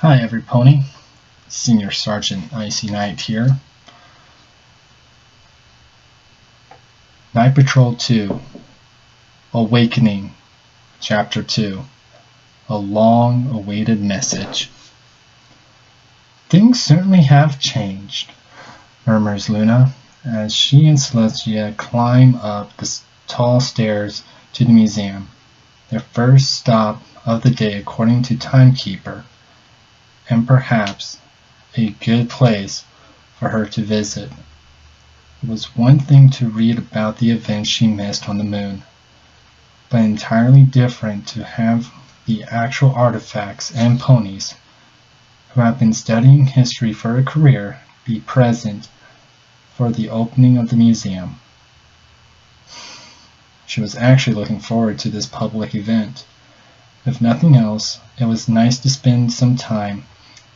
Hi every pony, Senior Sergeant Icy Knight here. Night Patrol 2, Awakening, Chapter 2, A Long-Awaited Message. Things certainly have changed, murmurs Luna, as she and Celestia climb up the tall stairs to the museum, their first stop of the day according to Timekeeper, and perhaps a good place for her to visit. It was one thing to read about the events she missed on the moon, but entirely different to have the actual artifacts and ponies who have been studying history for a career be present for the opening of the museum. She was actually looking forward to this public event. If nothing else, it was nice to spend some time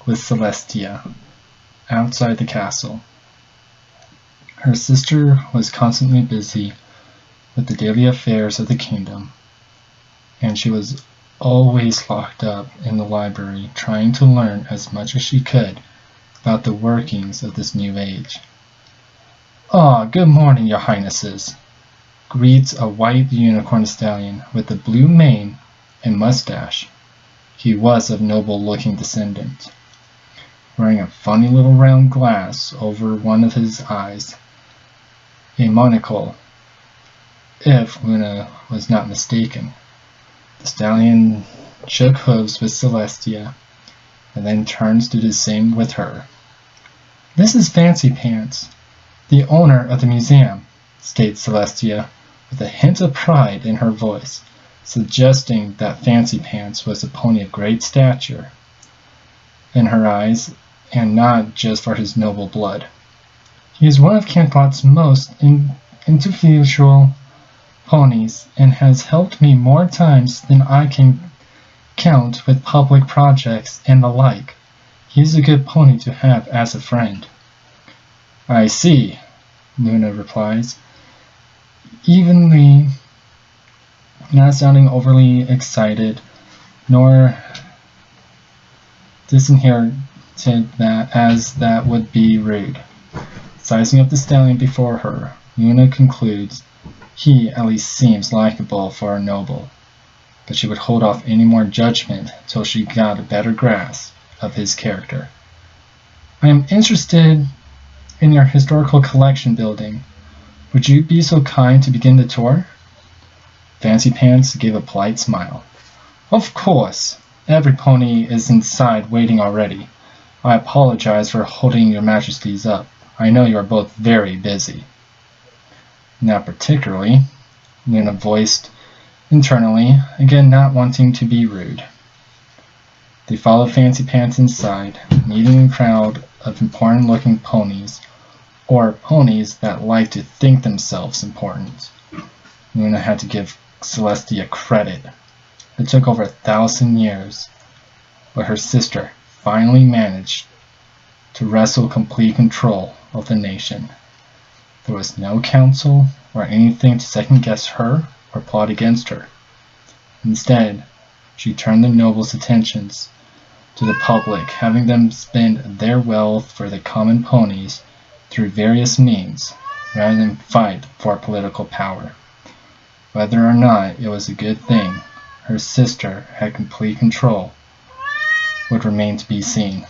with Celestia outside the castle. Her sister was constantly busy with the daily affairs of the kingdom, and she was always locked up in the library trying to learn as much as she could about the workings of this new age. "Ah, good morning, your highnesses," greets a white unicorn stallion with a blue mane and mustache. He was of noble-looking descent, wearing a funny little round glass over one of his eyes, a monocle, if Luna was not mistaken. The stallion shook hooves with Celestia, and then turns to do the same with her. "This is Fancy Pants, the owner of the museum," states Celestia, with a hint of pride in her voice, suggesting that Fancy Pants was a pony of great stature in her eyes, and not just for his noble blood. "He is one of Cantot's most influential ponies, and has helped me more times than I can count with public projects and the like. He is a good pony to have as a friend." "I see," Luna replies, evenly not sounding overly excited, nor disinherited as that would be rude. Sizing up the stallion before her, Luna concludes he at least seems likable for a noble, but she would hold off any more judgment till she got a better grasp of his character. "I am interested in your historical collection building. Would you be so kind to begin the tour?" Fancy Pants gave a polite smile. "Of course. Every pony is inside waiting already. I apologize for holding your majesties up. I know you are both very busy." "Not particularly," Luna voiced internally, again not wanting to be rude. They followed Fancy Pants inside, meeting a crowd of important-looking ponies, or ponies that like to think themselves important. Luna had to give Celestia credit. It took over 1,000 years, but her sister finally managed to wrestle complete control of the nation. There was no council or anything to second-guess her or plot against her. Instead, she turned the nobles' attentions to the public, having them spend their wealth for the common ponies through various means, rather than fight for political power. Whether or not it was a good thing her sister had complete control would remain to be seen,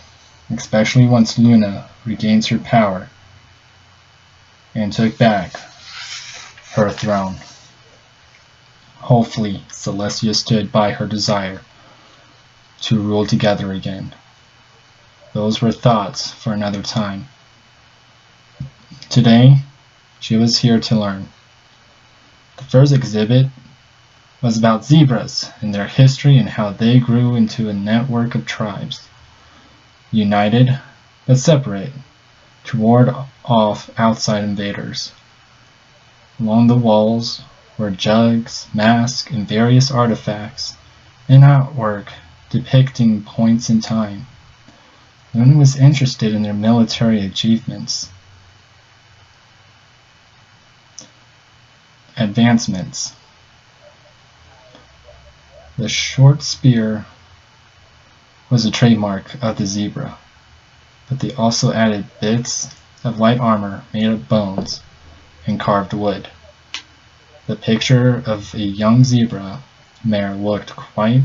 especially once Luna regains her power and took back her throne. Hopefully, Celestia stood by her desire to rule together again. Those were thoughts for another time. Today, she was here to learn. The first exhibit was about zebras and their history and how they grew into a network of tribes, united but separate, to ward off outside invaders. Along the walls were jugs, masks, and various artifacts, and artwork depicting points in time. Luna was interested in their military achievements, advancements. The short spear was a trademark of the zebra, but they also added bits of light armor made of bones and carved wood. The picture of a young zebra mare looked quite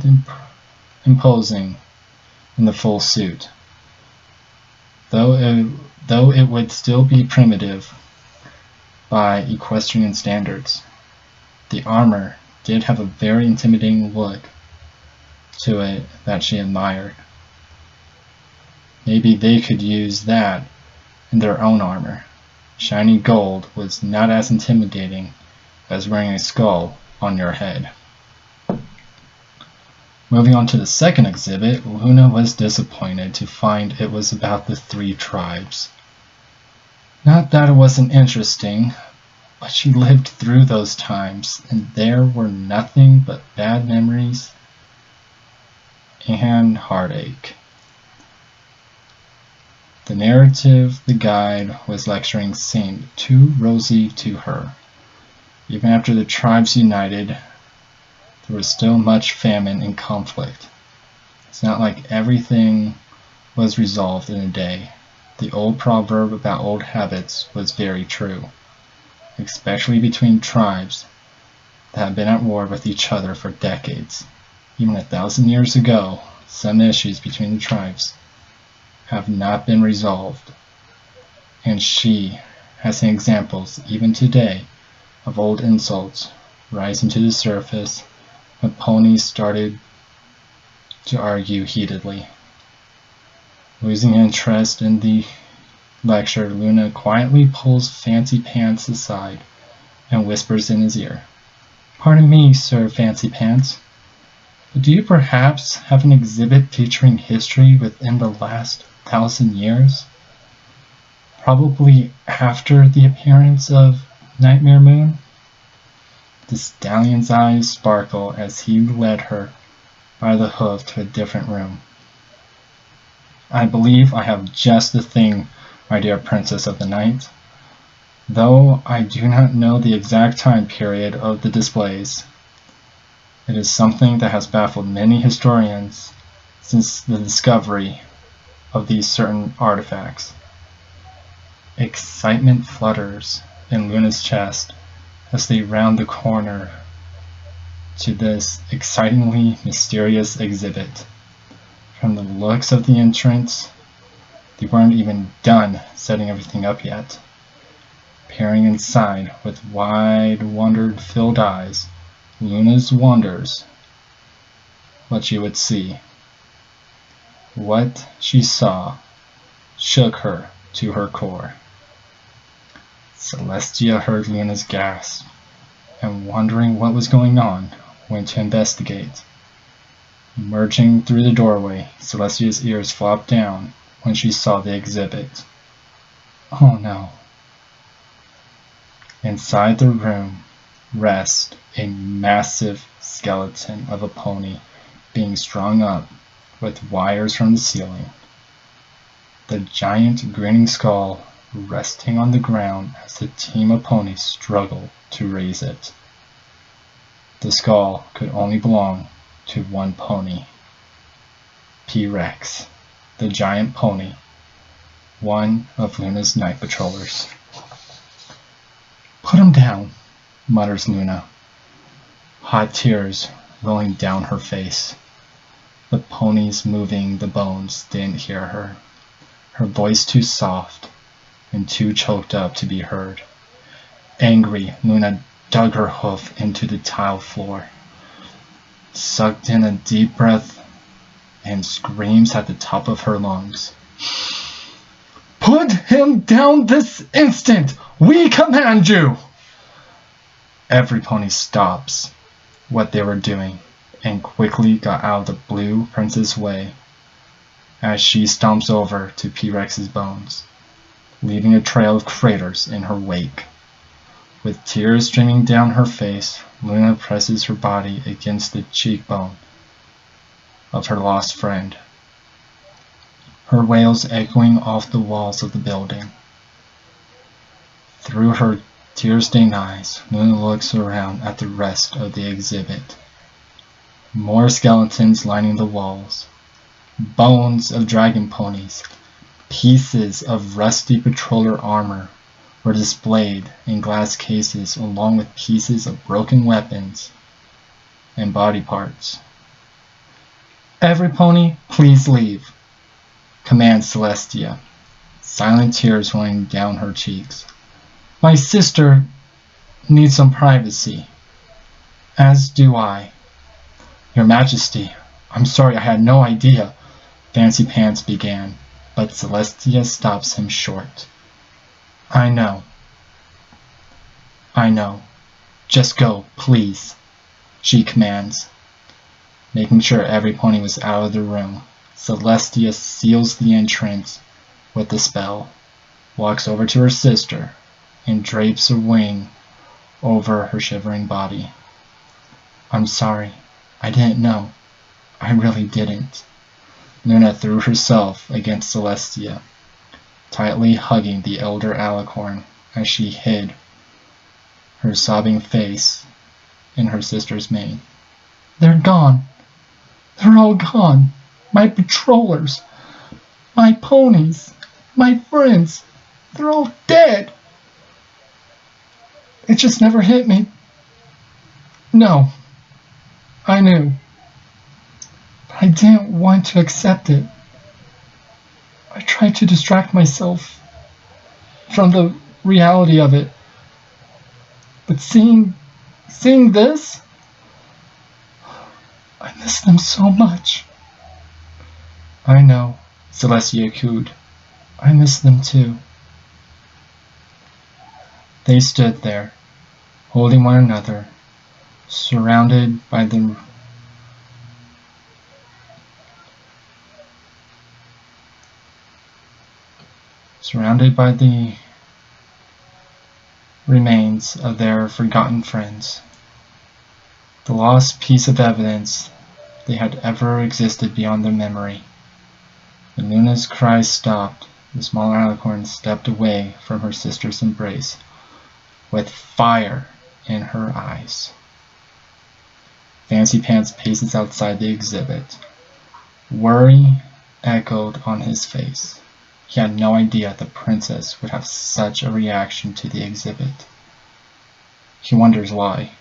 imposing in the full suit, though it would still be primitive by equestrian standards. The armor did have a very intimidating look to it that she admired. Maybe they could use that in their own armor. Shiny gold was not as intimidating as wearing a skull on your head. Moving on to the second exhibit, Luna was disappointed to find it was about the 3 tribes. Not that it wasn't interesting, but she lived through those times, and there were nothing but bad memories and heartache. The narrative the guide was lecturing seemed too rosy to her. Even after the tribes united, there was still much famine and conflict. It's not like everything was resolved in a day. The old proverb about old habits was very true, especially between tribes that had been at war with each other for decades. Even 1,000 years ago, some issues between the tribes have not been resolved, and she has seen examples even today of old insults rising to the surface when ponies started to argue heatedly. Losing interest in the lecture, Luna quietly pulls Fancy Pants aside and whispers in his ear, "Pardon me, Sir Fancy Pants, but do you perhaps have an exhibit featuring history within the last 1,000 years? Probably after the appearance of Nightmare Moon?" The stallion's eyes sparkle as he led her by the hoof to a different room. "I believe I have just the thing, my dear Princess of the Night, though I do not know the exact time period of the displays. It is something that has baffled many historians since the discovery of these certain artifacts." Excitement flutters in Luna's chest as they round the corner to this excitingly mysterious exhibit. From the looks of the entrance, they weren't even done setting everything up yet. Peering inside with wide, wonder-filled eyes, Luna's wonders what she would see. What she saw shook her to her core. Celestia heard Luna's gasp, and wondering what was going on, went to investigate. Emerging through the doorway, Celestia's ears flopped down when she saw the exhibit. Oh no. Inside the room rests a massive skeleton of a pony being strung up with wires from the ceiling. The giant grinning skull resting on the ground as the team of ponies struggle to raise it. The skull could only belong to one pony. P-Rex, the giant pony, one of Luna's night patrollers. "Put him down," mutters Luna, hot tears rolling down her face. The ponies moving the bones didn't hear her, her voice too soft and too choked up to be heard. Angry, Luna dug her hoof into the tile floor, sucked in a deep breath, and screams at the top of her lungs. "Put him down this instant! We command you!" Every pony stops what they were doing and quickly got out of the blue princess' way as she stomps over to P-Rex's bones, leaving a trail of craters in her wake. With tears streaming down her face, Luna presses her body against the cheekbone of her lost friend, her wails echoing off the walls of the building. Through her tear-stained eyes, Luna looks around at the rest of the exhibit. More skeletons lining the walls, bones of dragon ponies, pieces of rusty patroller armor were displayed in glass cases along with pieces of broken weapons and body parts. "Every pony, please leave," commands Celestia, silent tears running down her cheeks. "My sister needs some privacy. As do I." "Your Majesty, I'm sorry, I had no idea," Fancy Pants began, but Celestia stops him short. I know. Just go, please," she commands. Making sure every pony was out of the room, Celestia seals the entrance with the spell, walks over to her sister, and drapes a wing over her shivering body. "I'm sorry. I didn't know. I really didn't." Luna threw herself against Celestia, tightly hugging the elder alicorn as she hid her sobbing face in her sister's mane. "They're gone. They're all gone. My patrollers, my ponies, my friends, they're all dead. It just never hit me. No, I knew. But I didn't want to accept it. I tried to distract myself from the reality of it. But seeing this, I miss them so much." "I know," Celestia cooed. "I miss them too." They stood there, holding one another, surrounded by the remains of their forgotten friends, the lost piece of evidence they had ever existed beyond their memory. When Luna's cries stopped, the small alicorn stepped away from her sister's embrace, with fire in her eyes. Fancy Pants paces outside the exhibit. Worry echoed on his face. He had no idea the princess would have such a reaction to the exhibit. He wonders why.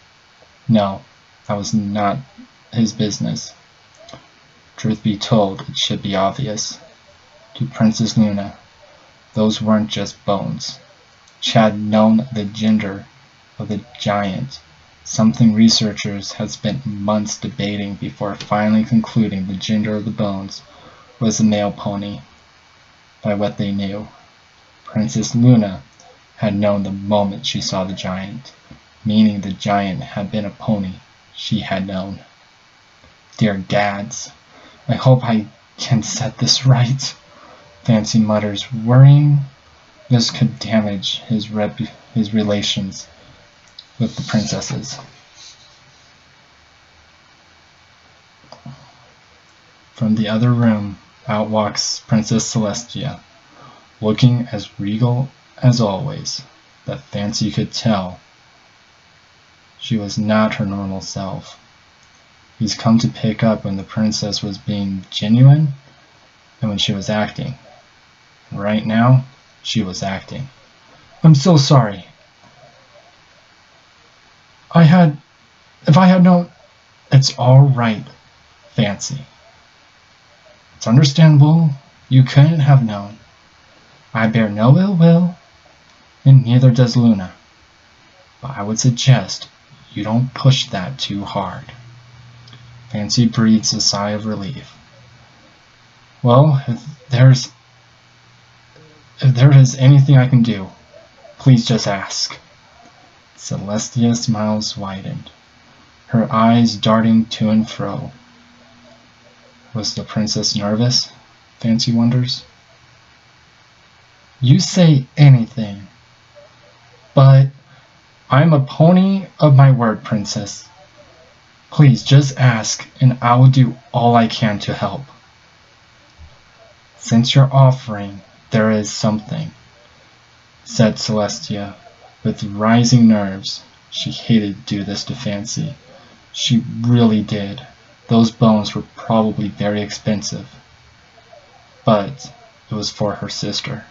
No, that was not his business. Truth be told, it should be obvious. To Princess Luna, those weren't just bones. She had known the gender of the giant, something researchers had spent months debating before finally concluding the gender of the bones was a male pony. By what they knew, Princess Luna had known the moment she saw the giant, meaning the giant had been a pony she had known. Dear gads, I hope I can set this right, Fancy mutters, worrying this could damage his relations with the princesses. From the other room, out walks Princess Celestia, looking as regal as always, that Fancy could tell she was not her normal self. He's come to pick up when the princess was being genuine and when she was acting. Right now, she was acting. "I'm so sorry. If I had known..." "It's all right, Fancy. It's understandable you couldn't have known. I bear no ill will, and neither does Luna. But I would suggest you don't push that too hard." Fancy breathes a sigh of relief. "Well, if there is anything I can do, please just ask." Celestia's smiles widened, her eyes darting to and fro. Was the princess nervous? Fancy wonders. "You say anything. But I'm a pony of my word, princess. Please just ask, and I will do all I can to help." "Since you're offering, there is something," said Celestia, with rising nerves. She hated to do this to Fancy. She really did. Those bones were probably very expensive. but it was for her sister.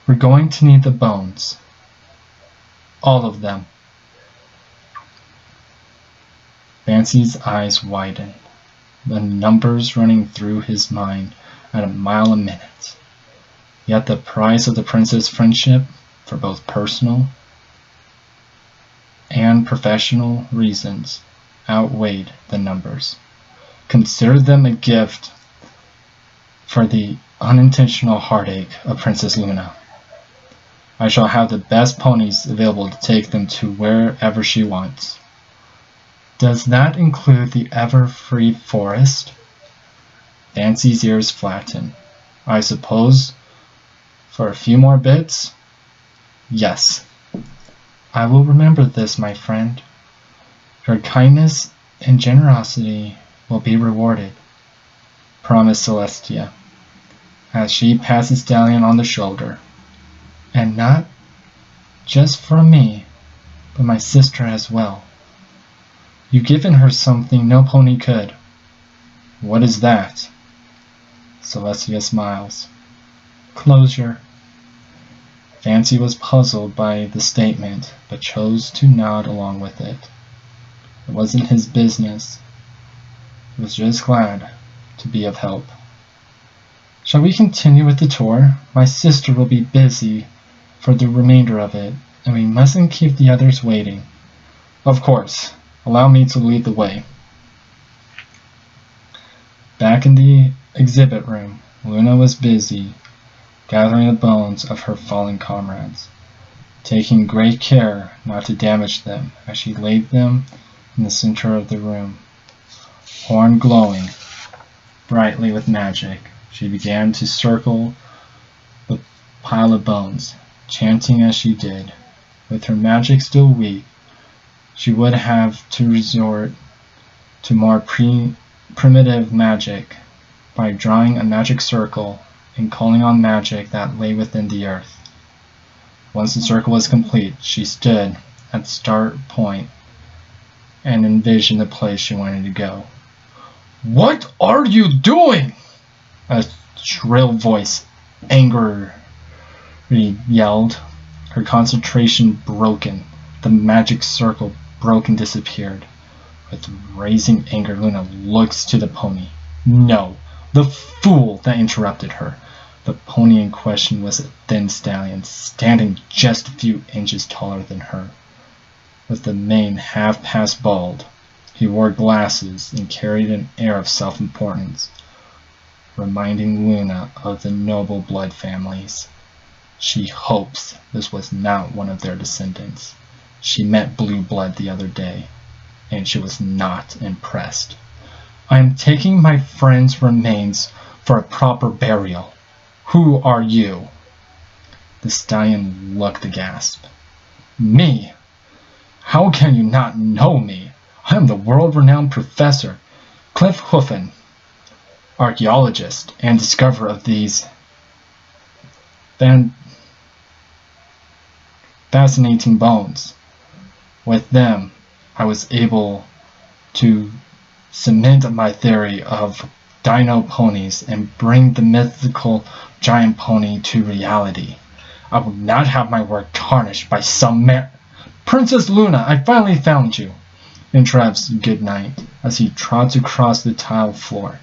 We're going to need the bones. All of them. Fancy's eyes widened, the numbers running through his mind at a mile a minute. Yet the price of the prince's friendship, for both personal and professional reasons, outweighed the numbers. Consider them a gift for the unintentional heartache of Princess Luna. I shall have the best ponies available to take them to wherever she wants. Does that include the ever-free forest? Fancy's ears flattened. I suppose for a few more bits? Yes. I will remember this, my friend. Your kindness and generosity will be rewarded, promised Celestia, as she passed the stallion on the shoulder. And not just for me, but my sister as well. You've given her something no pony could. What is that? Celestia smiles. Closure. Fancy was puzzled by the statement, but chose to nod along with it. It wasn't his business. He was just glad to be of help. Shall we continue with the tour? My sister will be busy for the remainder of it, and we mustn't keep the others waiting. Of course. Allow me to lead the way. Back in the exhibit room, Luna was busy gathering the bones of her fallen comrades, taking great care not to damage them as she laid them in the center of the room. Horn glowing brightly with magic, she began to circle the pile of bones, chanting as she did. With her magic still weak, she would have to resort to more primitive magic by drawing a magic circle and calling on magic that lay within the earth. Once the circle was complete, she stood at the start point and envisioned the place she wanted to go. What are you doing? A shrill voice angrily yelled, her concentration broken. The magic circle broke and disappeared. With raising anger, Luna looks to the pony. No, the fool that interrupted her. The pony in question was a thin stallion, standing just a few inches taller than her. With the mane half-past bald, he wore glasses and carried an air of self-importance, reminding Luna of the noble blood families. She hopes this was not one of their descendants. She met blue blood the other day, and she was not impressed. I am taking my friend's remains for a proper burial. Who are you? The stallion looked aghast. Me? How can you not know me? I am the world-renowned Professor Cliff Hoofen, archaeologist and discoverer of these fascinating bones. With them, I was able to cement my theory of dino ponies and bring the mythical giant pony to reality. I will not have my work tarnished by some Princess Luna, I finally found you, interrupts Goodnight as he trots across the tile floor.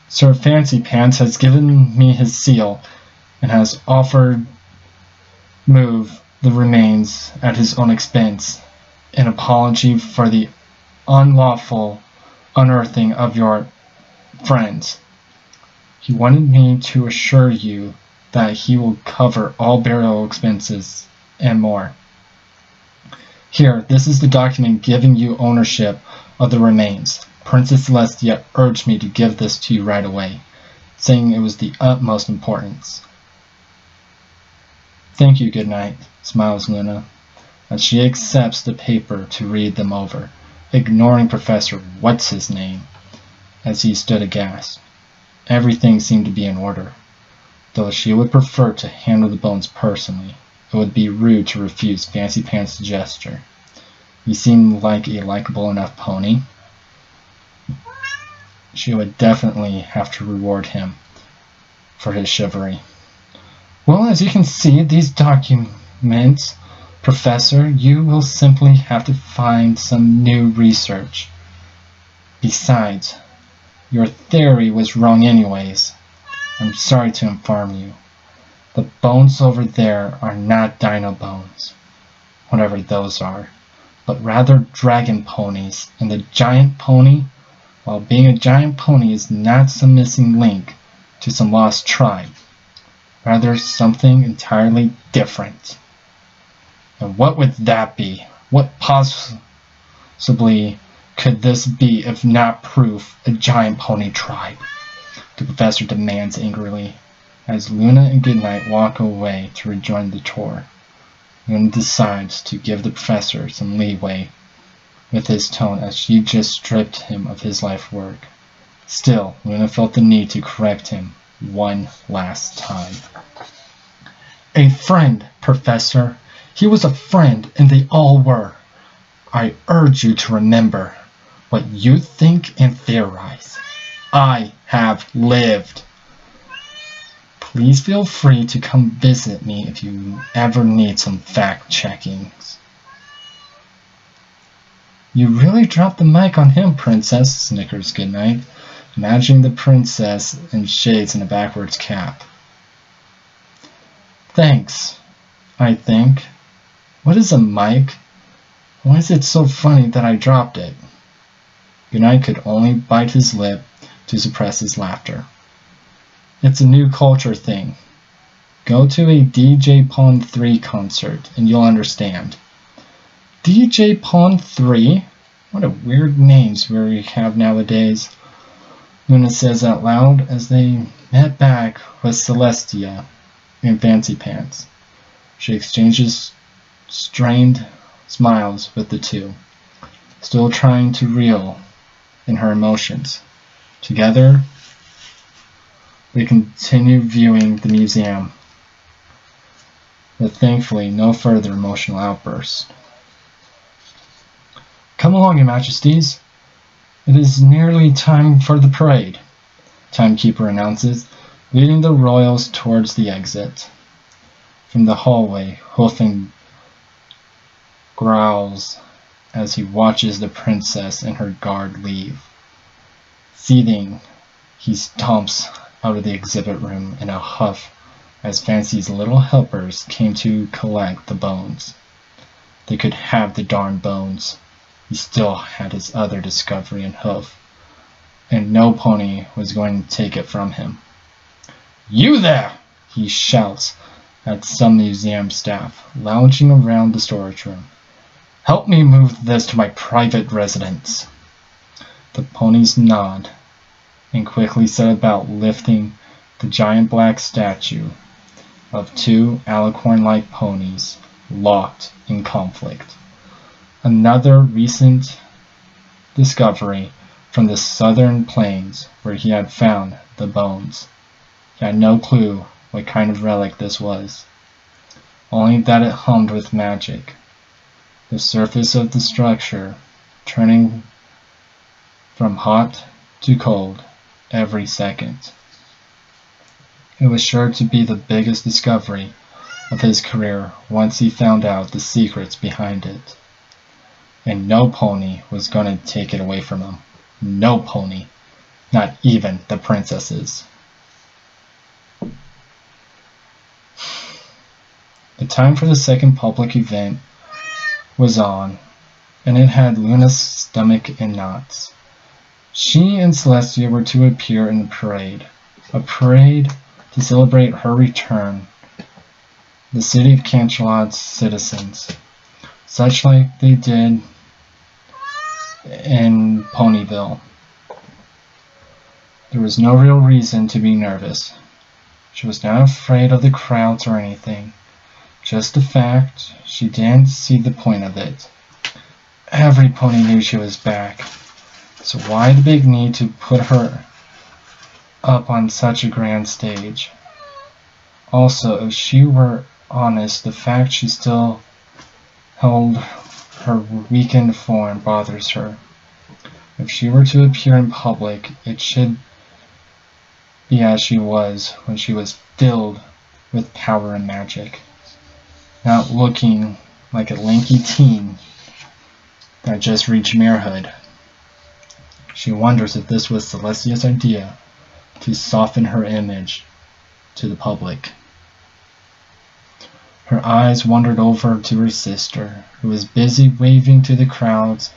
Sir Fancy Pants has given me his seal and has offered move the remains at his own expense in apology for the unlawful unearthing of your friends. He wanted me to assure you that he will cover all burial expenses and more. Here, this is the document giving you ownership of the remains. Princess Celestia urged me to give this to you right away, saying it was the utmost importance. Thank you, Goodnight, smiles Luna, as she accepts the paper to read them over, ignoring Professor What's-His-Name as he stood aghast. Everything seemed to be in order, though she would prefer to handle the bones personally. It would be rude to refuse Fancy Pants' gesture. He seemed like a likable enough pony. She would definitely have to reward him for his chivalry. Well, as you can see, these documents, Professor, you will simply have to find some new research. Besides, your theory was wrong anyways. I'm sorry to inform you. The bones over there are not dino bones, whatever those are, but rather dragon ponies, and the giant pony, while being a giant pony, is not some missing link to some lost tribe. Rather something entirely different. And what would that be? What possibly could this be if not proof a giant pony tribe? The professor demands angrily, as Luna and Goodnight walk away to rejoin the tour. Luna decides to give the professor some leeway with his tone, as she just stripped him of his life work. Still, Luna felt the need to correct him one last time. A friend, Professor. He was a friend, and they all were. I urge you to remember what you think and theorize. I have lived. Please feel free to come visit me if you ever need some fact-checkings. You really dropped the mic on him, Princess, snickers Goodnight, imagining the princess in shades and a backwards cap. Thanks, I think. What is a mic? Why is it so funny that I dropped it? Goodnight could only bite his lip to suppress his laughter. It's a new culture thing. Go to a DJ Pawn 3 concert and you'll understand. DJ Pawn 3? What a weird names we have nowadays. Luna says out loud as they met back with Celestia in Fancy Pants. She exchanges strained smiles with the two, still trying to reel in her emotions. Together, they continue viewing the museum, but thankfully no further emotional outbursts. Come along, Your Majesties. It is nearly time for the parade, Timekeeper announces, leading the royals towards the exit. From the hallway, Hoofing growls as he watches the princess and her guard leave. Seething, he stomps out of the exhibit room in a huff as Fancy's little helpers came to collect the bones. They could have the darn bones. He still had his other discovery in Hoof, and no pony was going to take it from him. You there! He shouts at some museum staff lounging around the storage room. Help me move this to my private residence. The ponies nod and quickly set about lifting the giant black statue of two alicorn-like ponies locked in conflict. Another recent discovery from the southern plains where he had found the bones. He had no clue what kind of relic this was, only that it hummed with magic, the surface of the structure turning from hot to cold every second. It was sure to be the biggest discovery of his career once he found out the secrets behind it. And no pony was going to take it away from him. No pony. Not even the princesses. The time for the second public event was on, and it had Luna's stomach in knots. She and Celestia were to appear in the parade. A parade to celebrate her return. The city of Canterlot's citizens. Such like they did in Ponyville. There was no real reason to be nervous. She was not afraid of the crowds or anything. Just the fact she didn't see the point of it. Every pony knew she was back. So why the big need to put her up on such a grand stage? Also, if she were honest, the fact she still held her weakened form bothers her. If she were to appear in public, it should be as she was when she was filled with power and magic, not looking like a lanky teen that just reached marehood. She wonders if this was Celestia's idea to soften her image to the public. Her eyes wandered over to her sister, who was busy waving to the crowds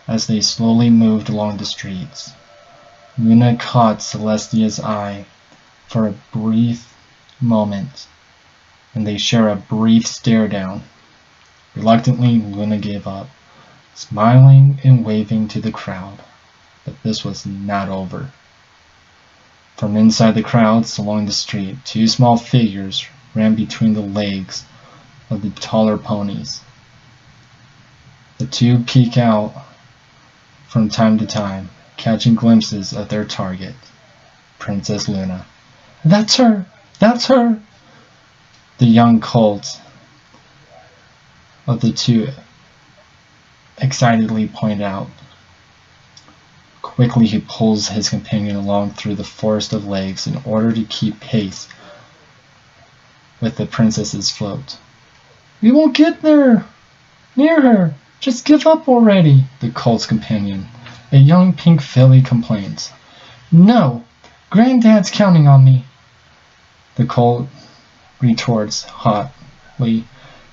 as they slowly moved along the streets. Luna caught Celestia's eye for a brief moment, and they share a brief stare down. Reluctantly, Luna gave up, smiling and waving to the crowd. But this was not over. From inside the crowds along the street, two small figures ran between the legs of the taller ponies. The two peek out from time to time, catching glimpses of their target, Princess Luna. "That's her! That's her!" The young colt of the two excitedly point out. Quickly he pulls his companion along through the forest of legs in order to keep pace with the princess's float. "We won't get there near her. Just give up already," the colt's companion, a young pink filly, complains. "No, Granddad's counting on me," the colt retorts hotly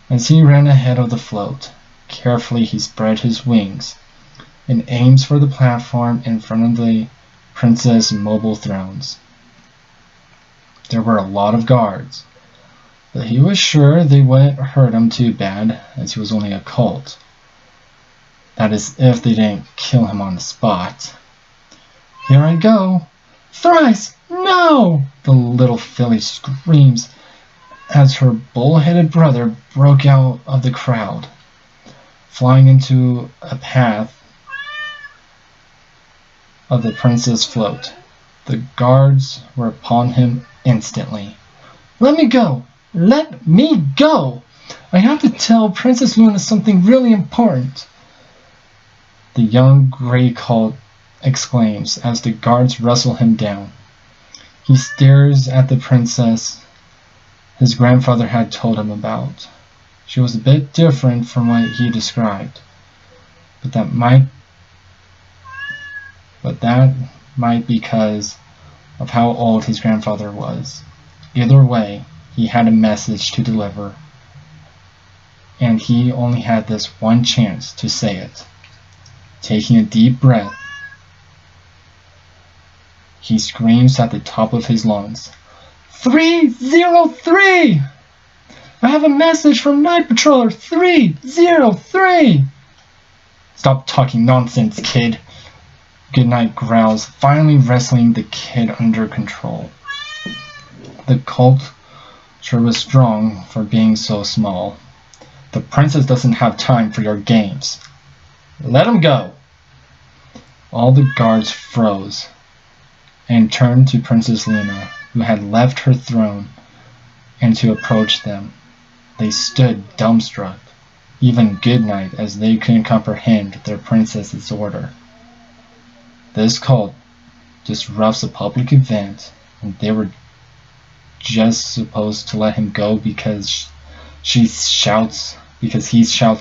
as he ran ahead of the float. Carefully he spread his wings and aims for the platform in front of the princess' mobile thrones. There were a lot of guards, but he was sure they wouldn't hurt him too bad, as he was only a colt. That is, if they didn't kill him on the spot. "Here I go! Thrice! No!" the little filly screams as her bull-headed brother broke out of the crowd, flying into a path of the princess' float. The guards were upon him instantly. "Let me go! Let me go! I have to tell Princess Luna something really important," the young gray colt exclaims as the guards wrestle him down. He stares at the princess his grandfather had told him about. She was a bit different from what he described, but that might because of how old his grandfather was. Either way, he had a message to deliver, and he only had this one chance to say it. Taking a deep breath, he screams at the top of his lungs, 303! I have a message from Night Paroler 303! Stop talking nonsense, kid. Goodnight growls, finally wrestling the kid under control. The colt sure was strong for being so small. The princess doesn't have time for your games. Let him go! All the guards froze and turned to Princess Luna, who had left her throne, and to approach them. They stood dumbstruck, even Goodnight, as they couldn't comprehend their princess's order. This cult disrupts a public event, and they were just supposed to let him go because he shouts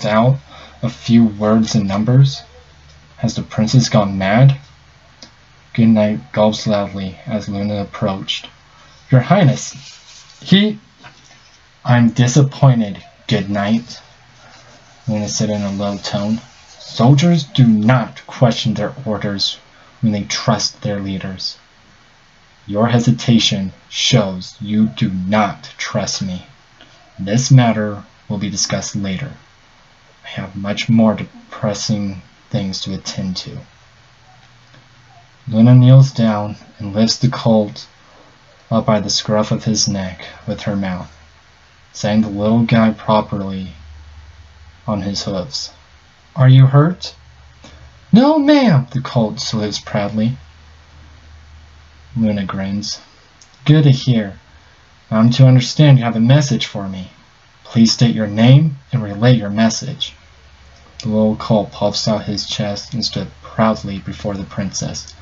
out a few words and numbers? Has the princess gone mad? Goodnight gulps loudly as Luna approached. Your Highness, I'm disappointed, Goodnight, Luna said in a low tone. Soldiers do not question their orders when they trust their leaders. Your hesitation shows you do not trust me. This matter will be discussed later. I have much more pressing things to attend to. Luna kneels down and lifts the colt up by the scruff of his neck with her mouth, setting the little guy properly on his hooves. Are you hurt? No, ma'am, the colt salutes proudly. Luna grins. Good to hear. I'm to understand you have a message for me. Please state your name and relay your message. The little colt puffs out his chest and stood proudly before the princess.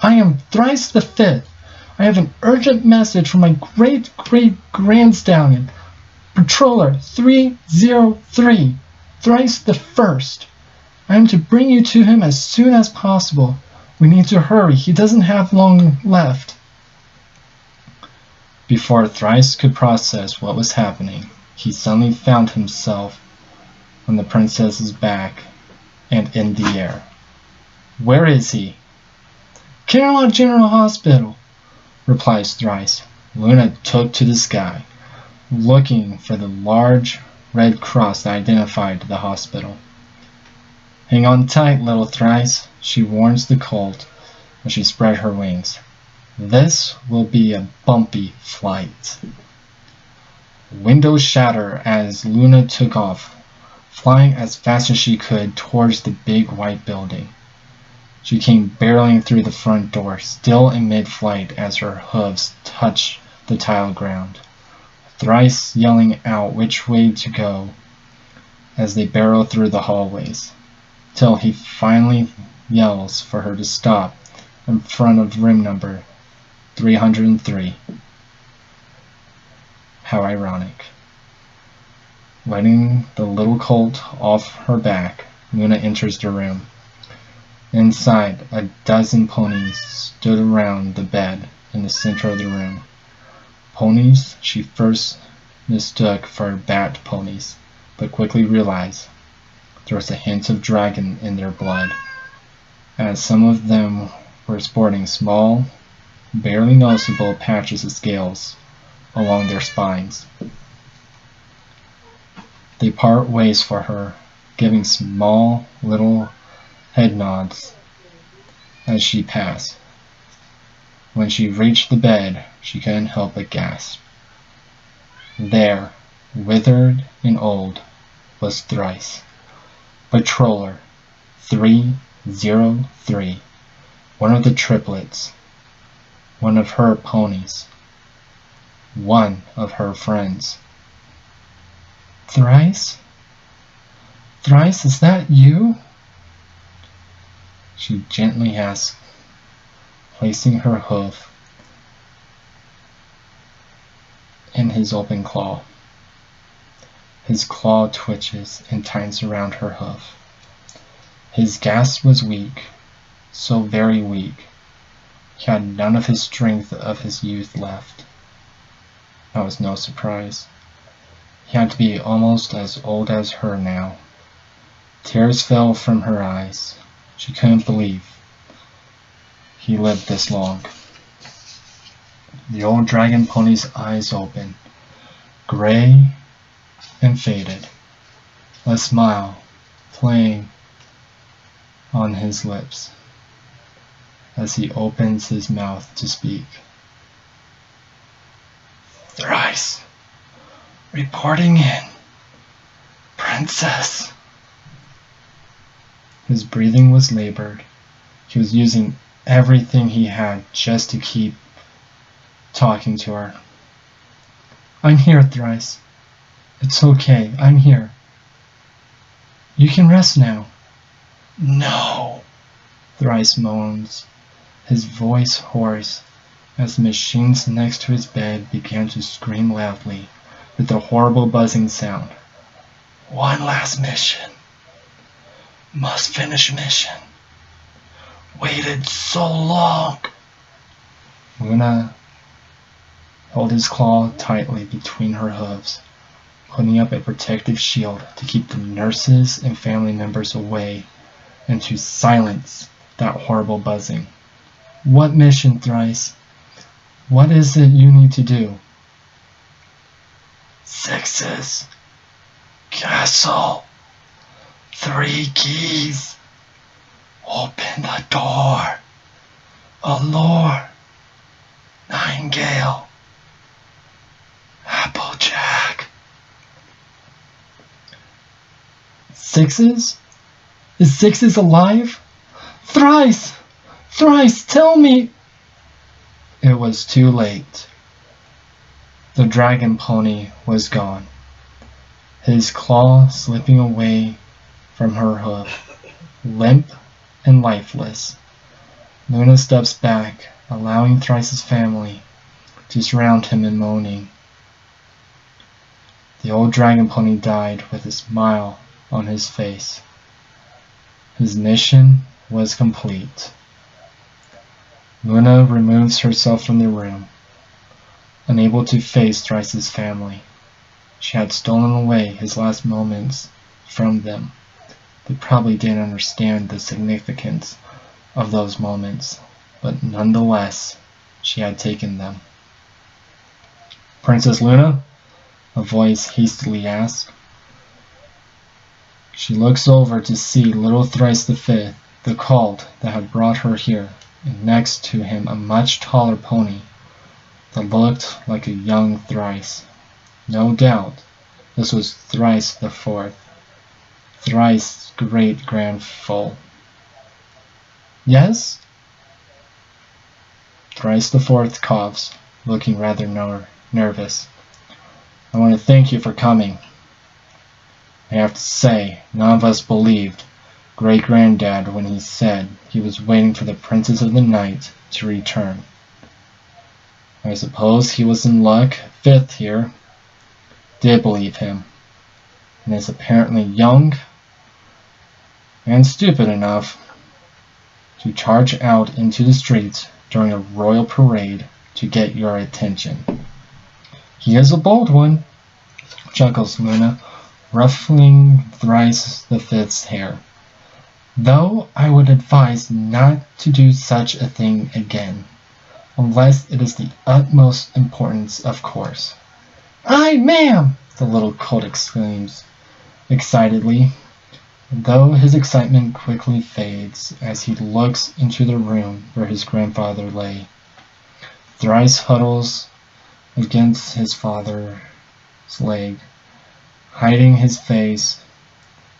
I am Thrice the Fifth. I have an urgent message from my great-great-grand stallion, Patroller 303, Thrice the First. I am to bring you to him as soon as possible. We need to hurry. He doesn't have long left. Before Thrice could process what was happening, he suddenly found himself on the princess's back and in the air. Where is he? Camelot General Hospital, replies Thrice. Luna took to the sky, looking for the large red cross that identified the hospital. Hang on tight, little Thrice, she warns the colt as she spread her wings. This will be a bumpy flight. Windows shatter as Luna took off, flying as fast as she could towards the big white building. She came barreling through the front door, still in mid-flight as her hooves touched the tile ground. Thrice yelling out which way to go as they barrel through the hallways, till he finally yells for her to stop in front of room number 303. How ironic. Letting the little colt off her back, Luna enters the room. Inside, a dozen ponies stood around the bed in the center of the room. Ponies she first mistook for bat ponies, but quickly realized there was a hint of dragon in their blood, as some of them were sporting small, barely noticeable patches of scales along their spines. They part ways for her, giving small little head nods as she passed. When she reached the bed, she couldn't help but gasp. There, withered and old, was Thrice, Patroller 303, one of the triplets, one of her ponies, one of her friends. Thrice? Thrice, is that you? She gently asked, placing her hoof in his open claw. His claw twitches and tightens around her hoof. His gasp was weak, so very weak. He had none of his strength of his youth left. That was no surprise. He had to be almost as old as her now. Tears fell from her eyes. She couldn't believe he lived this long. The old dragon pony's eyes opened, gray and faded, a smile playing on his lips as he opens his mouth to speak. Thrice, reporting in, Princess. His breathing was labored. He was using everything he had just to keep talking to her. I'm here, Thrice. It's okay, I'm here. You can rest now. No, Thrice moans, his voice hoarse, as the machines next to his bed began to scream loudly with a horrible buzzing sound. One last mission. Must finish mission. Waited so long. Luna held his claw tightly between her hooves, putting up a protective shield to keep the nurses and family members away and to silence that horrible buzzing. What mission, Thrice? What is it you need to do? Sixes. Castle. 3 keys. Open the door. Allure. Nightingale. Applejack. Sixes? Is Sixes alive? Thrice! Thrice, tell me! It was too late. The dragon pony was gone, his claw slipping away from her hoof, limp and lifeless. Luna steps back allowing Thrice's family to surround him in moaning. The old dragon pony died with a smile on his face. His mission was complete. Luna removes herself from the room, unable to face Thrice's family. She had stolen away his last moments from them. They probably didn't understand the significance of those moments, but nonetheless, she had taken them. "Princess Luna?" a voice hastily asked. She looks over to see little Thrice the Fifth, the colt that had brought her here, and next to him a much taller pony that looked like a young Thrice. No doubt, this was Thrice the Fourth, Thrice's great-grandfoal. "Yes?" Thrice the Fourth coughs, looking rather nervous. "I want to thank you for coming. I have to say, none of us believed Great-Granddad when he said he was waiting for the Princess of the Night to return. I suppose he was in luck. Fifth here did believe him, and is apparently young and stupid enough to charge out into the streets during a royal parade to get your attention." "He is a bold one," chuckles Luna, ruffling Thrice the Fifth's hair. "Though I would advise not to do such a thing again, unless it is the utmost importance, of course." "Aye, ma'am!" the little colt exclaims excitedly, though his excitement quickly fades as he looks into the room where his grandfather lay. Thrice huddles against his father's leg, hiding his face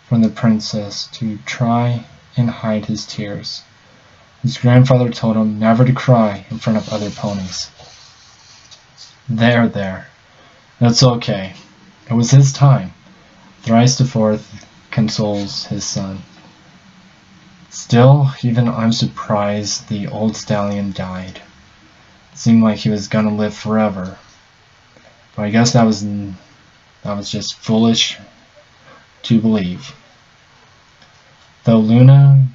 from the princess to try and hide his tears. His grandfather told him never to cry in front of other ponies. There, that's okay. It was his time," Thrice the Fourth consoles his son. "Still, even I'm surprised the old stallion died. It seemed like he was gonna live forever. But I guess that was just foolish to believe." Though Luna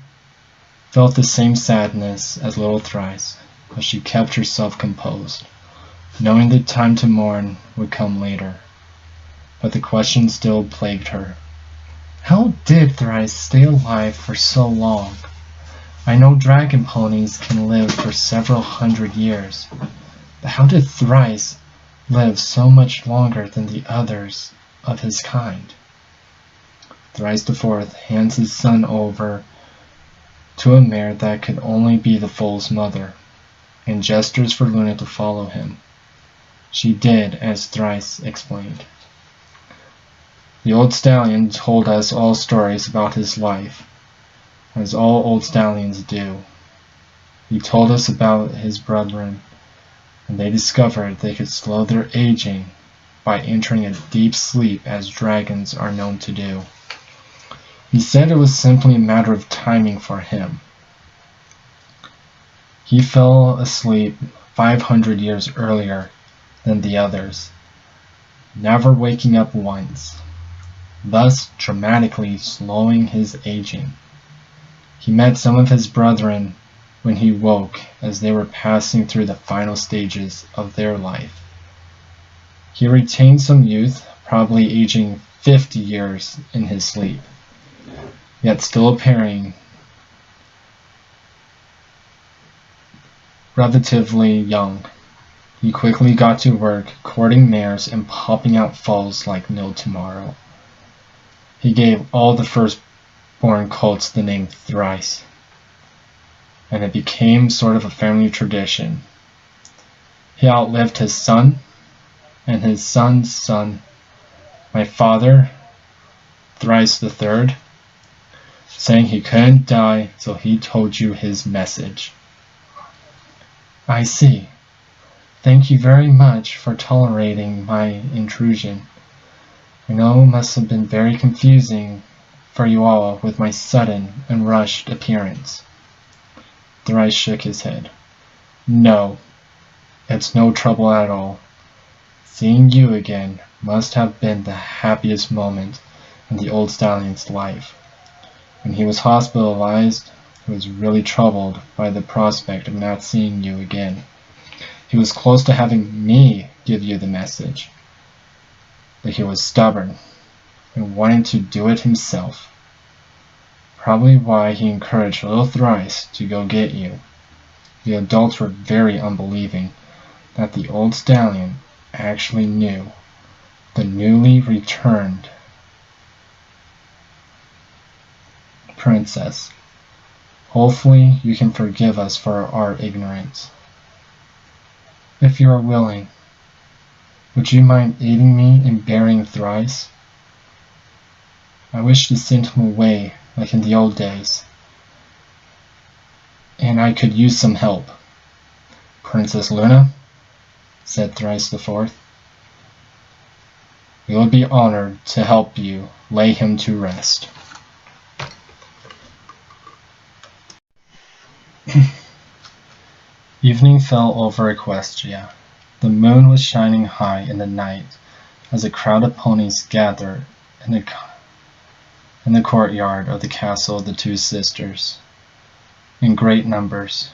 felt the same sadness as little Thrice, but she kept herself composed, knowing the time to mourn would come later. But the question still plagued her. How did Thrice stay alive for so long? I know dragon ponies can live for several hundred years, but how did Thrice live so much longer than the others of his kind? Thrice the Fourth hands his son over to a mare that could only be the foal's mother, and gestures for Luna to follow him. She did as Thrice explained. The old stallion told us all stories about his life, as all old stallions do. He told us about his brethren, and they discovered they could slow their aging by entering a deep sleep as dragons are known to do. He said it was simply a matter of timing for him. He fell asleep 500 years earlier than the others, never waking up once, thus dramatically slowing his aging. He met some of his brethren when he woke as they were passing through the final stages of their life. He retained some youth, probably aging 50 years in his sleep, yet still appearing relatively young. He quickly got to work courting mares and popping out foals like no tomorrow. He gave all the firstborn colts the name Thrice, and it became sort of a family tradition. He outlived his son and his son's son, my father, Thrice the Third, saying he couldn't die, so he told you his message. I see. Thank you very much for tolerating my intrusion. I know it must have been very confusing for you all with my sudden and rushed appearance. Thrice shook his head. No, it's no trouble at all. Seeing you again must have been the happiest moment in the old stallion's life. When he was hospitalized, he was really troubled by the prospect of not seeing you again. He was close to having me give you the message, but he was stubborn and wanted to do it himself. Probably why he encouraged little Thrice to go get you. The adults were very unbelieving that the old stallion actually knew the newly returned princess. Hopefully you can forgive us for our ignorance. If you are willing, would you mind aiding me in burying Thrice? I wish to send him away like in the old days, and I could use some help. Princess Luna, said Thrice the Fourth, we would be honored to help you lay him to rest. Evening fell over Equestria. The moon was shining high in the night as a crowd of ponies gathered in the courtyard of the castle of the Two Sisters, in great numbers.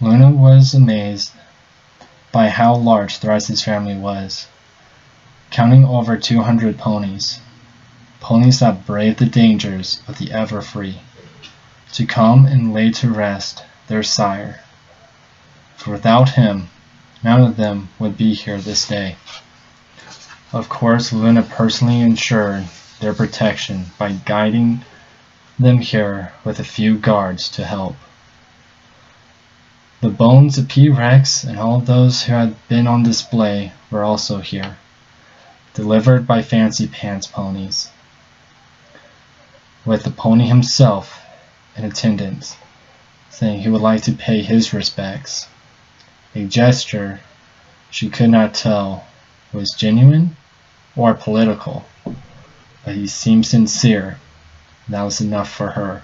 Luna was amazed by how large Thrice's family was, counting over 200 ponies, ponies that braved the dangers of the Everfree, to come and lay to rest their sire. For without him, none of them would be here this day. Of course, Luna personally ensured their protection by guiding them here with a few guards to help. The bones of P. Rex and all those who had been on display were also here, delivered by Fancy Pants ponies, with the pony himself in attendance, saying he would like to pay his respects. A gesture she could not tell was genuine or political, but he seemed sincere. That was enough for her.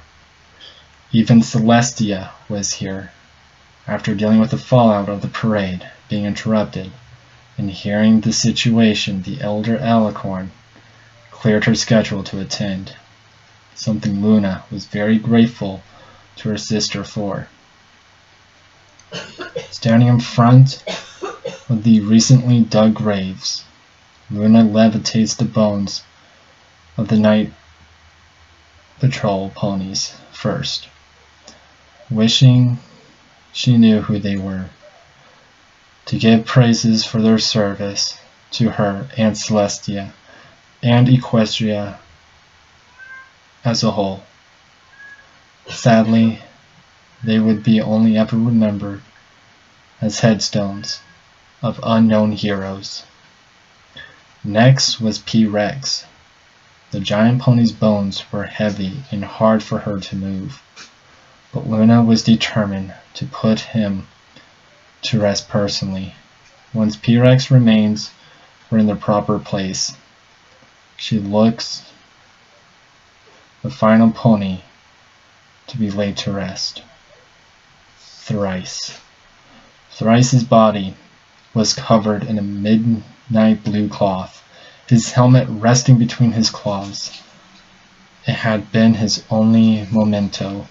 Even Celestia was here, after dealing with the fallout of the parade being interrupted, and hearing the situation, the elder Alicorn cleared her schedule to attend, something Luna was very grateful to her sister for. Standing in front of the recently dug graves, Luna levitates the bones of the Night Patrol ponies first, wishing she knew who they were, to give praises for their service to her and Celestia and Equestria as a whole. Sadly, they would be only ever remembered as headstones of unknown heroes. Next was P. Rex. The giant pony's bones were heavy and hard for her to move, but Luna was determined to put him to rest personally. Once P. Rex remains were in their proper place, she looks the final pony to be laid to rest. Thrice. Thrice's body was covered in a midnight blue cloth, his helmet resting between his claws. It had been his only memento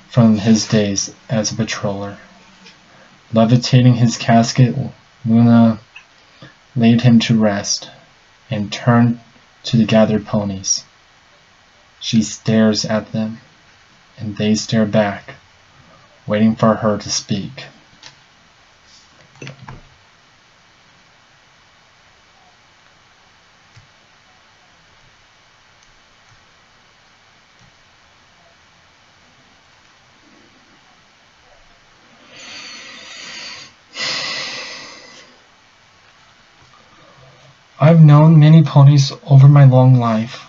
from his days as a patroller. Levitating his casket, Luna laid him to rest and turned to the gathered ponies. She stares at them, and they stare back, waiting for her to speak. I've known many ponies over my long life.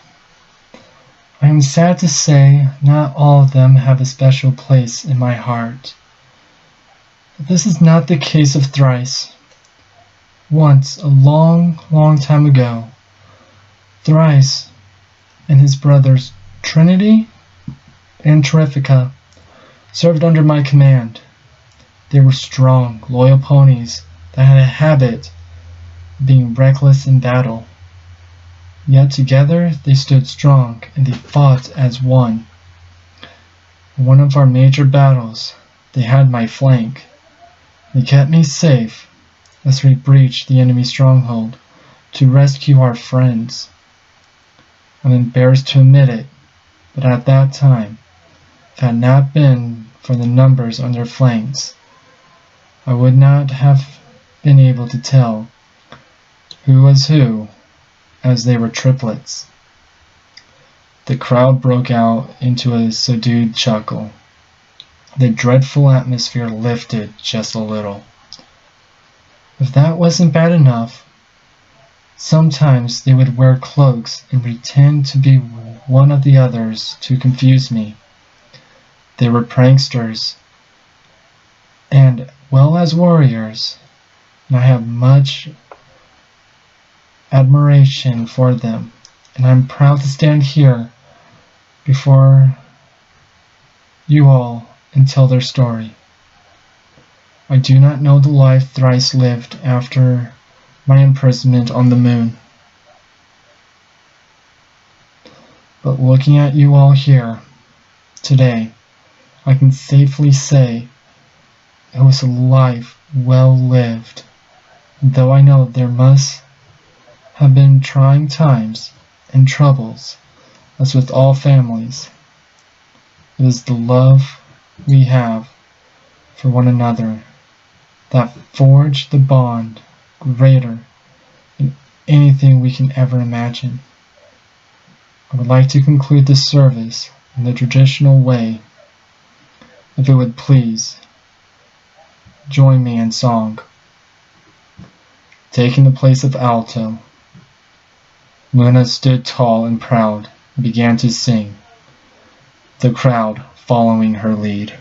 I am sad to say not all of them have a special place in my heart. But this is not the case of Thrice. Once, a long, long time ago, Thrice and his brothers Trinity and Terrifica served under my command. They were strong, loyal ponies that had a habit of being reckless in battle. Yet together they stood strong and they fought as one. In one of our major battles, they had my flank. They kept me safe as we breached the enemy stronghold to rescue our friends. I'm embarrassed to admit it, but at that time, if it had not been for the numbers on their flanks, I would not have been able to tell who was who, as they were triplets. The crowd broke out into a subdued chuckle. The dreadful atmosphere lifted just a little. If that wasn't bad enough, sometimes they would wear cloaks and pretend to be one of the others to confuse me. They were pranksters, and well as warriors, and I have much admiration for them, and I'm proud to stand here before you all and tell their story. I do not know the life Thrice lived after my imprisonment on the moon, but looking at you all here today, I can safely say it was a life well lived, though I know there must have been trying times and troubles, as with all families. It is the love we have for one another that forged the bond greater than anything we can ever imagine. I would like to conclude this service in the traditional way. If it would please, join me in song. Taking the place of alto, Luna stood tall and proud and began to sing, the crowd following her lead.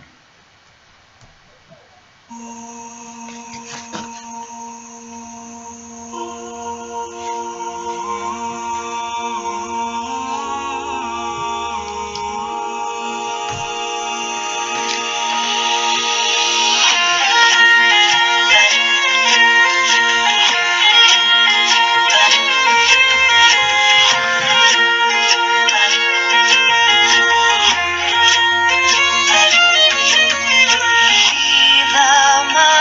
Be thou my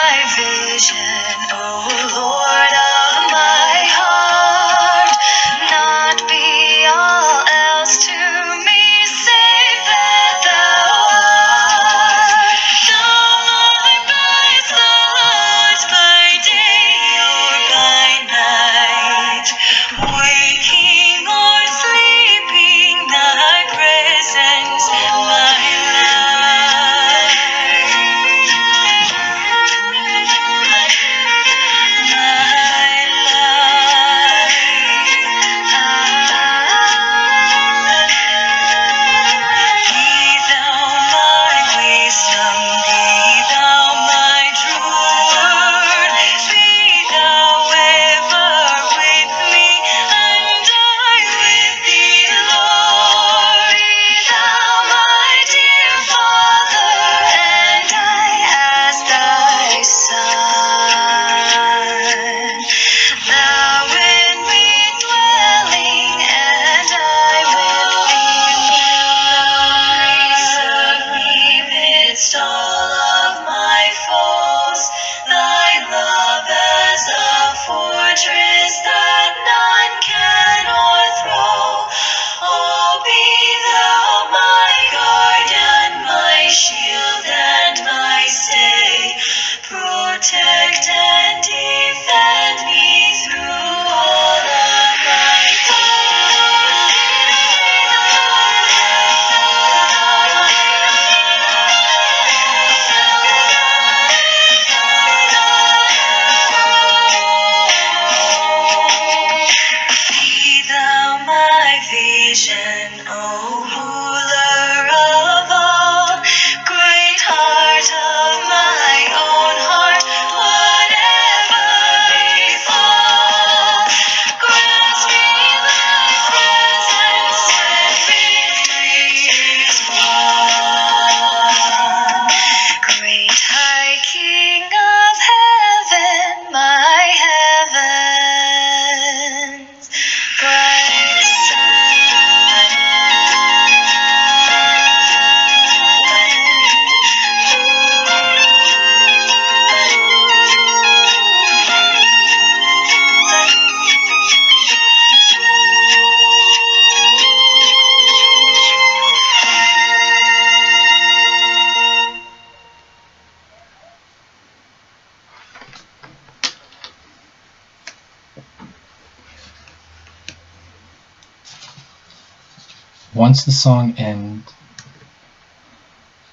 Once the song ended,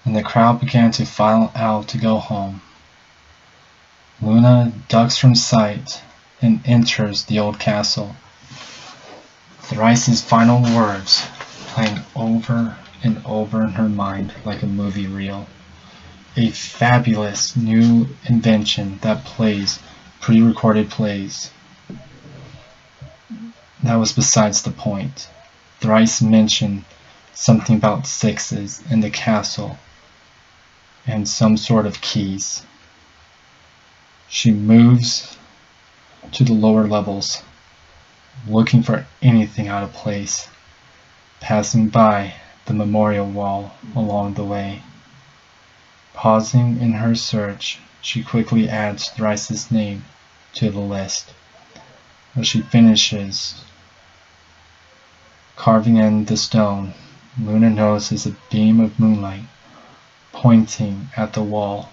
and the crowd began to file out to go home, Luna ducks from sight and enters the old castle. Thrice's final words playing over and over in her mind like a movie reel. A fabulous new invention that plays pre-recorded plays. That was besides the point. Thrice mentioned something about sixes in the castle and some sort of keys. She moves to the lower levels, looking for anything out of place, passing by the memorial wall along the way. Pausing in her search, she quickly adds Thrice's name to the list. As she finishes carving in the stone, Luna notices a beam of moonlight pointing at the wall.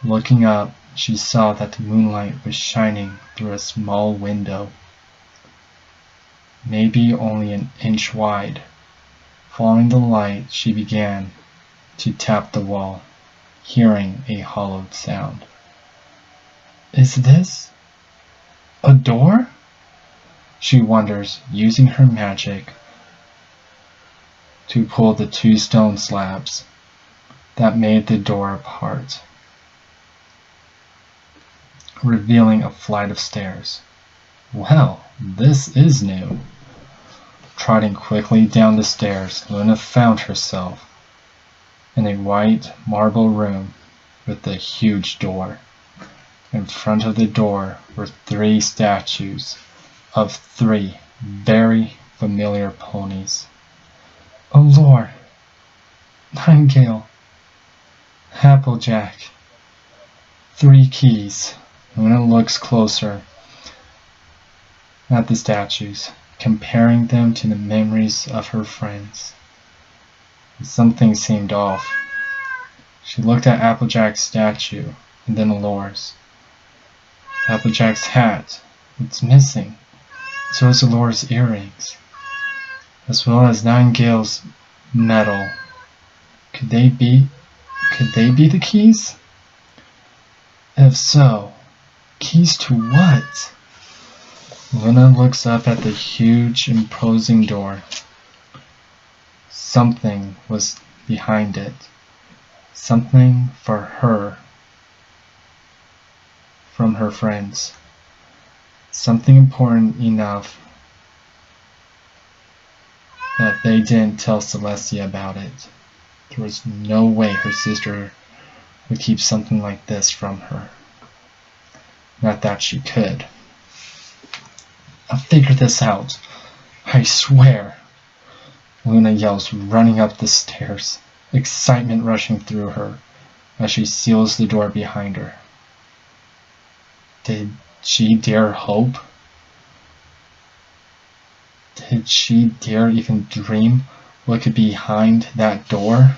Looking up, she saw that the moonlight was shining through a small window, maybe only an inch wide. Following the light, she began to tap the wall, hearing a hollowed sound. Is this a door? She wonders, using her magic to pull the two stone slabs that made the door apart, revealing a flight of stairs. Well, this is new. Trotting quickly down the stairs, Luna found herself in a white marble room with a huge door. In front of the door were 3 statues of 3 very familiar ponies. Allure, Nightingale, Applejack. 3 keys. Luna looks closer at the statues, comparing them to the memories of her friends. Something seemed off. She looked at Applejack's statue and then Allure's. Applejack's hat, it's missing. So is Allure's earrings, as well as Nightingale's medal. Could they be the keys? If so, keys to what? Luna looks up at the huge, imposing door. Something was behind it. Something for her from her friends. Something important enough that they didn't tell Celestia about it. There was no way her sister would keep something like this from her. Not that she could. I'll figure this out. I swear. Luna yells, running up the stairs, excitement rushing through her as she seals the door behind her. Did she dare hope? Did she dare even dream what could be behind that door?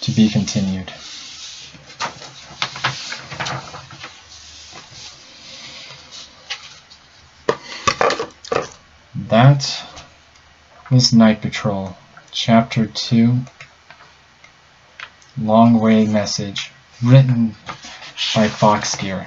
To be continued. That was Night Patrol, Chapter 2, Long Way Message, written by Foxgear.